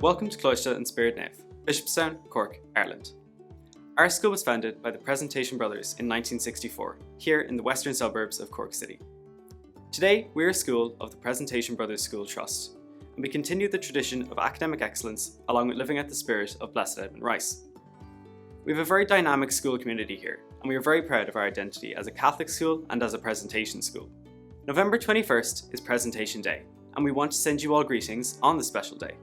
Welcome to Coláiste and Spioraid Naoimh, Bishopstown, Cork, Ireland. Our school was founded by the Presentation Brothers in 1964, here in the western suburbs of Cork City. Today, we're a school of the Presentation Brothers School Trust, and we continue the tradition of academic excellence along with living at the spirit of Blessed Edmund Rice. We have a very dynamic school community here, and we are very proud of our identity as a Catholic school and as a presentation school. November 21st is Presentation Day, and we want to send you all greetings on this special day.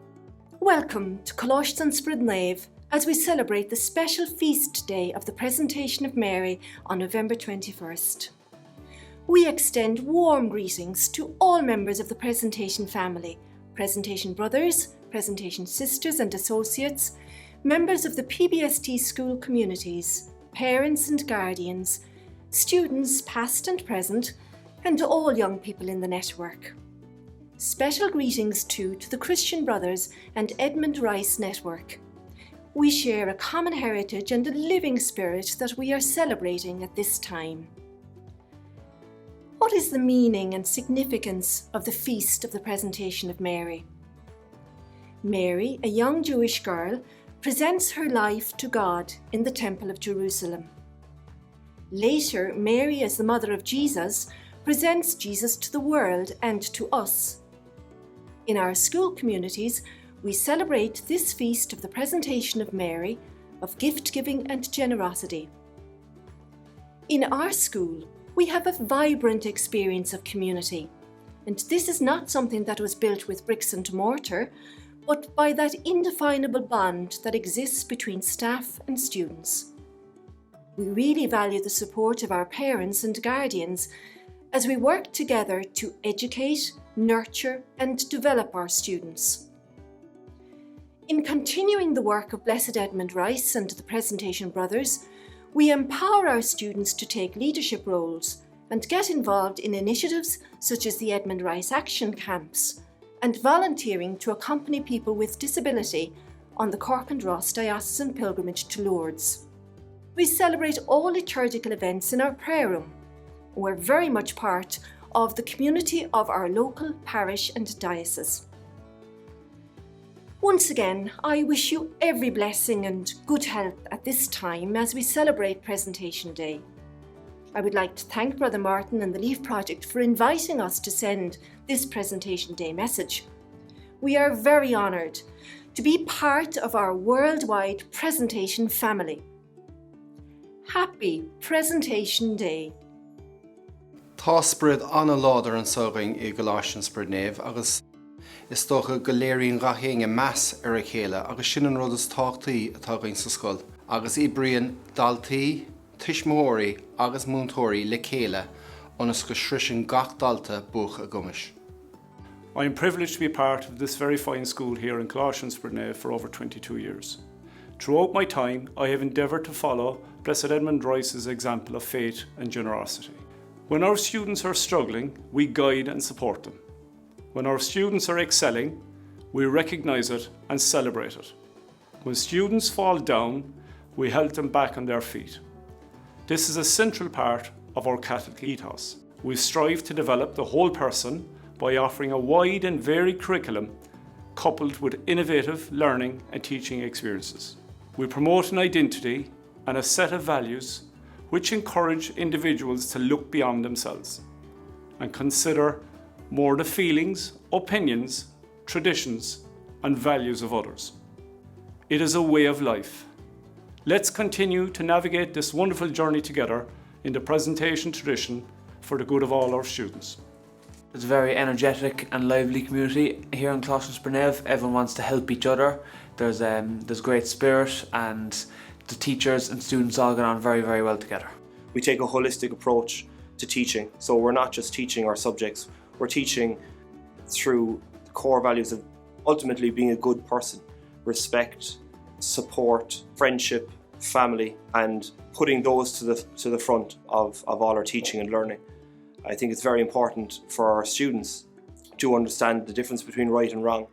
Welcome to Coláiste and Spioraid Naoimh as we celebrate the special feast day of the Presentation of Mary on November 21st. We extend warm greetings to all members of the Presentation family, Presentation Brothers, Presentation Sisters and Associates, members of the PBST school communities, parents and guardians, students past and present, and all young people in the network. Special greetings too to the Christian Brothers and Edmund Rice Network. We share a common heritage and a living spirit that we are celebrating at this time. What is the meaning and significance of the Feast of the Presentation of Mary? Mary, a young Jewish girl, presents her life to God in the Temple of Jerusalem. Later, Mary, as the mother of Jesus, presents Jesus to the world and to us. In our school communities, we celebrate this feast of the Presentation of Mary, of gift-giving and generosity. In our school, we have a vibrant experience of community, and this is not something that was built with bricks and mortar, but by that indefinable bond that exists between staff and students. We really value the support of our parents and guardians as we work together to educate, nurture and develop our students. In continuing the work of Blessed Edmund Rice and the Presentation Brothers, we empower our students to take leadership roles and get involved in initiatives such as the Edmund Rice Action Camps and volunteering to accompany people with disability on the Cork and Ross diocesan pilgrimage to Lourdes. We celebrate all liturgical events in our prayer room. We're very much part of the community of our local parish and diocese. Once again, I wish you every blessing and good health at this time as we celebrate Presentation Day. I would like to thank Brother Martin and the Leaf Project for inviting us to send this Presentation Day message. We are very honoured to be part of our worldwide Presentation family. Happy Presentation Day! Tá spread anna láidir an sógaing I Coláiste an Spioraid Naoimh agus is tócha go léiríonn gachéinge meas ar a chéile agus sin an rud is táchtaí atá gainn sa scoil. Agus I bríonn daltaí, tuismitheoirí agus múntóirí le chéile ionas go sriseann gach dalta buach a gcumas. I am privileged to be part of this very fine school here in Coláiste and Spioraid Naoimh for over 22 years. Throughout my time, I have endeavoured to follow Blessed Edmund Rice's example of faith and generosity. When our students are struggling, we guide and support them. When our students are excelling, we recognise it and celebrate it. When students fall down, we help them back on their feet. This is a central part of our Catholic ethos. We strive to develop the whole person by offering a wide and varied curriculum coupled with innovative learning and teaching experiences. We promote an identity and a set of values which encourage individuals to look beyond themselves and consider more the feelings, opinions, traditions and values of others. It is a way of life. Let's continue to navigate this wonderful journey together in the presentation tradition for the good of all our students. It's a very energetic and lively community here in Coláiste and Spioraid Naoimh. Everyone wants to help each other. There's great spirit and the teachers and students all get on very, very well together. We take a holistic approach to teaching. So we're not just teaching our subjects, we're teaching through the core values of ultimately being a good person, respect, support, friendship, family, and putting those to the front of all our teaching and learning. I think it's very important for our students to understand the difference between right and wrong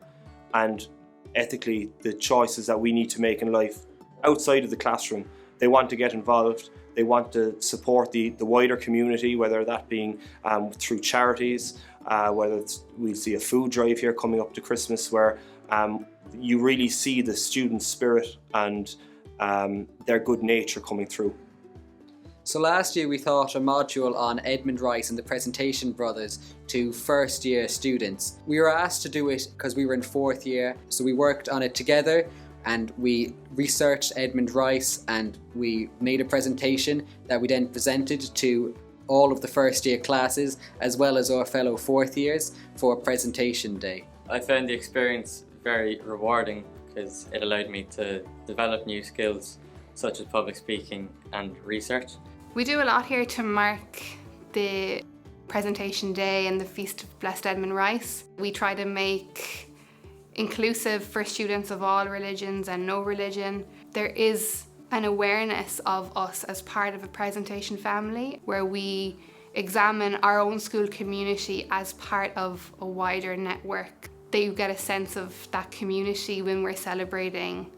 and ethically the choices that we need to make in life outside of the classroom. They want to get involved, they want to support the wider community, whether that being through charities, whether we'll see a food drive here coming up to Christmas where you really see the student spirit and their good nature coming through. So last year we taught a module on Edmund Rice and the Presentation Brothers to first year students. We were asked to do it because we were in fourth year, so we worked on it together and we researched Edmund Rice and we made a presentation that we then presented to all of the first year classes as well as our fellow fourth years for presentation day. I found the experience very rewarding because it allowed me to develop new skills such as public speaking and research. We do a lot here to mark the presentation day and the Feast of Blessed Edmund Rice. We try to make inclusive for students of all religions and no religion. There is an awareness of us as part of a presentation family where we examine our own school community as part of a wider network. They get a sense of that community when we're celebrating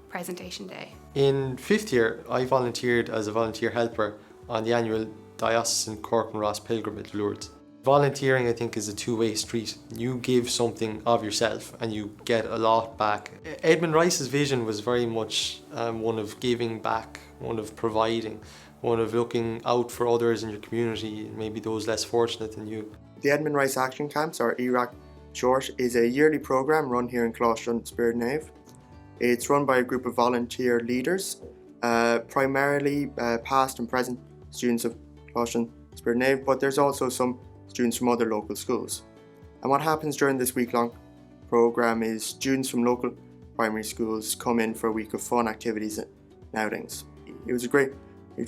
Presentation Day. In fifth year, I volunteered as a volunteer helper on the annual Diocesan Cork and Ross pilgrimage to Lourdes. Volunteering, I think, is a two-way street. You give something of yourself and you get a lot back. Edmund Rice's vision was very much one of giving back, one of providing, one of looking out for others in your community, maybe those less fortunate than you. The Edmund Rice Action Camps, or ERAC short, is a yearly programme run here in Coláiste and Spioraid Naoimh. It's run by a group of volunteer leaders, primarily past and present students of Coláiste and Spioraid Naoimh, but there's also some students from other local schools. And what happens during this week-long programme is students from local primary schools come in for a week of fun activities and outings. It was a great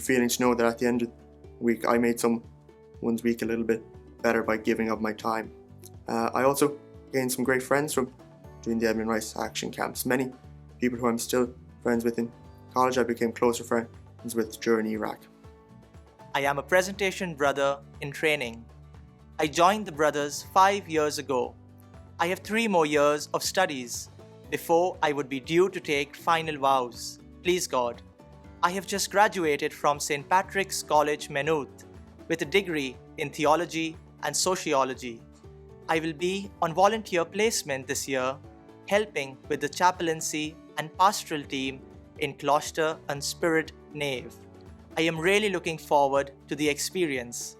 feeling to know that at the end of the week I made someone's week a little bit better by giving of my time. I also gained some great friends from doing the Edmund Rice Action Camps. Many people who I'm still friends with in college I became closer friends with during ERAC. I am a presentation brother in training. I joined the brothers 5 years ago. I have 3 more years of studies before I would be due to take final vows. Please God. I have just graduated from St. Patrick's College, Maynooth, with a degree in theology and sociology. I will be on volunteer placement this year, helping with the chaplaincy and pastoral team in Coláiste and Spioraid Naoimh. I am really looking forward to the experience.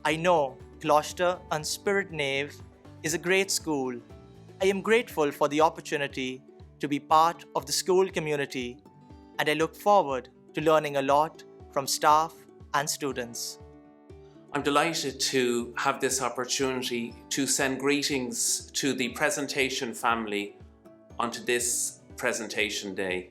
I know Coláiste and Spioraid Naoimh is a great school. I am grateful for the opportunity to be part of the school community, and I look forward to learning a lot from staff and students. I'm delighted to have this opportunity to send greetings to the presentation family onto this presentation day.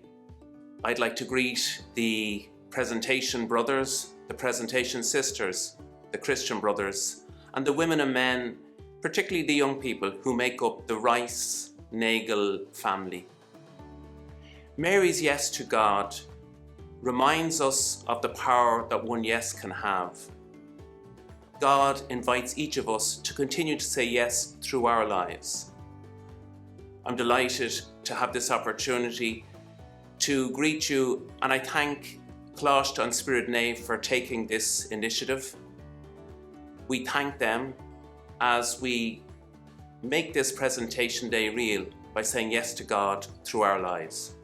I'd like to greet the presentation brothers, the presentation sisters, the Christian brothers, and the women and men, particularly the young people who make up the Rice-Nagle family. Mary's yes to God reminds us of the power that one yes can have. God invites each of us to continue to say yes through our lives. I'm delighted to have this opportunity to greet you, and I thank Coláiste and Spioraid Naoimh for taking this initiative. We thank them as we make this presentation day real by saying yes to God through our lives.